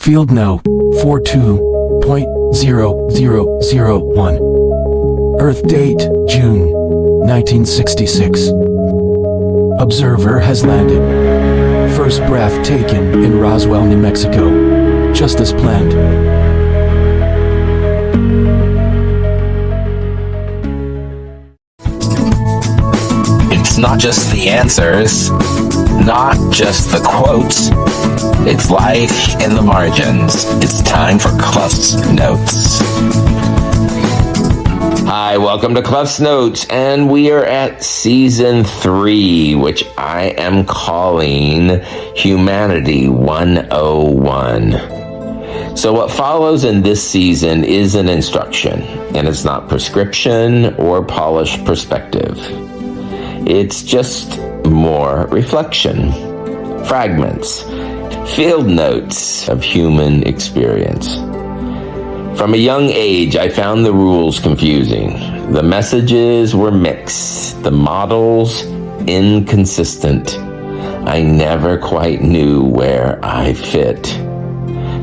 Field Note 42.0001. Earth date, June 1966. Observer has landed. First breath taken in Roswell, New Mexico. Just as planned. It's not just the answers, not just the quotes. It's life in the margins. It's time for Cluffs Notes. Hi, welcome to Cluffs Notes, and we are at Season 3, which I am calling Humanity 101. So what follows in this season is an instruction, and it's not prescription or polished perspective. It's just more reflection, fragments, field notes of human experience. From a young age, I found the rules confusing. The messages were mixed, the models inconsistent. I never quite knew where I fit.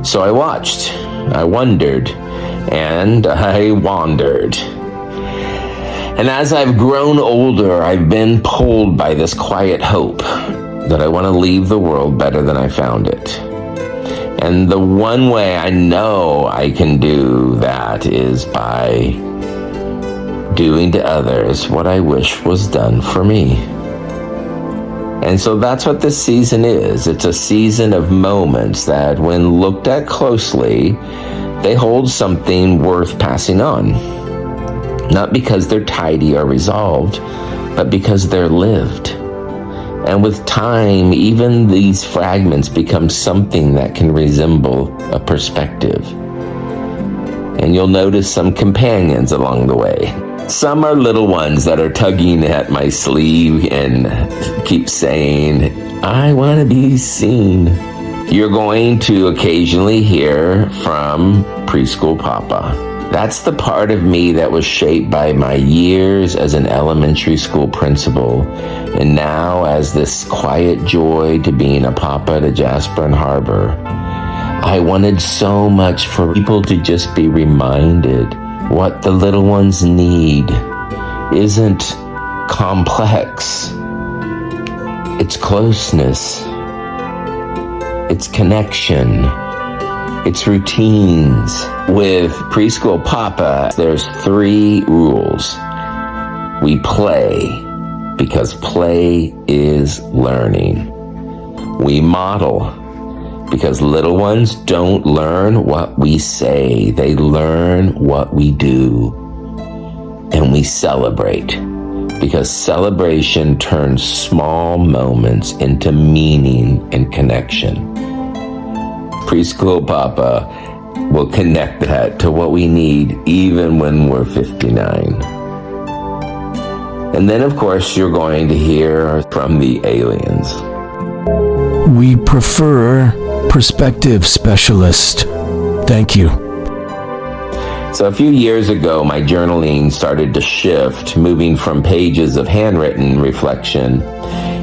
So I watched, I wondered, and I wandered. And as I've grown older, I've been pulled by this quiet hope that I want to leave the world better than I found it. And the one way I know I can do that is by doing to others what I wish was done for me. And so that's what this season is. It's a season of moments that, when looked at closely, they hold something worth passing on. Not because they're tidy or resolved, but because they're lived. And with time, even these fragments become something that can resemble a perspective. And you'll notice some companions along the way. Some are little ones that are tugging at my sleeve and keep saying, I want to be seen. You're going to occasionally hear from Preschool Papa. That's the part of me that was shaped by my years as an elementary school principal, and now as this quiet joy to being a papa to Jasper and Harbor. I wanted so much for people to just be reminded what the little ones need isn't complex. It's closeness. It's connection. It's routines. With Preschool Papa, there's 3 rules. We play, because play is learning. We model, because little ones don't learn what we say. They learn what we do. And we celebrate, because celebration turns small moments into meaning and connection. Preschool Papa will connect that to what we need even when we're 59. And then, of course, you're going to hear from the aliens. We prefer perspective specialist. Thank you. So a few years ago, my journaling started to shift, moving from pages of handwritten reflection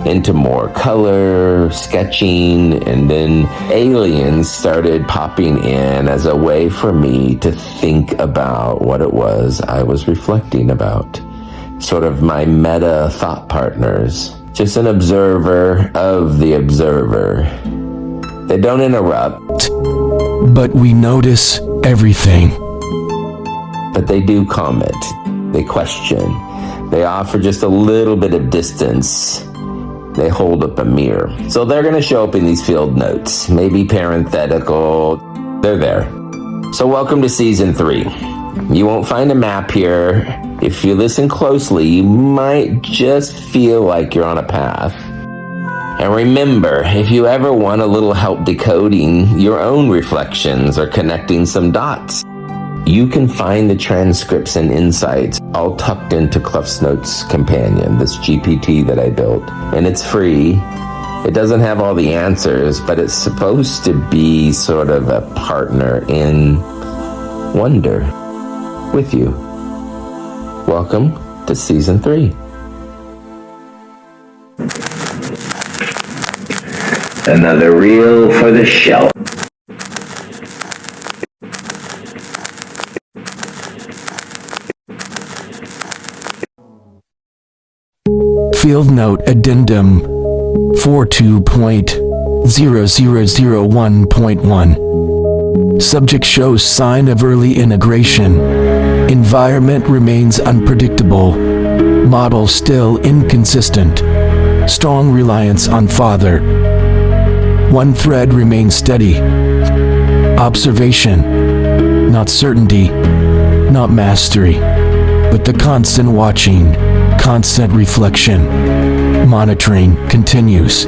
into more color, sketching, and then aliens started popping in as a way for me to think about what it was I was reflecting about. Sort of my meta thought partners. Just an observer of the observer. They don't interrupt. But we notice everything. But they do comment. They question. They offer just a little bit of distance. They hold up a mirror. So they're going to show up in these field notes, maybe parenthetical. They're there. So welcome to Season 3. You won't find a map here. If you listen closely, you might just feel like you're on a path. And remember, if you ever want a little help decoding your own reflections or connecting some dots, you can find the transcripts and insights all tucked into CluffsNotes Companion, this GPT that I built. And it's free. It doesn't have all the answers, but it's supposed to be sort of a partner in wonder with you. Welcome to Season 3. Another reel for the shelf. Field Note Addendum 42.0001.1. Subject shows sign of early integration. Environment remains unpredictable. Model still inconsistent. Strong reliance on father. One thread remains steady. Observation, not certainty, not mastery, but the constant watching, constant reflection. Monitoring continues.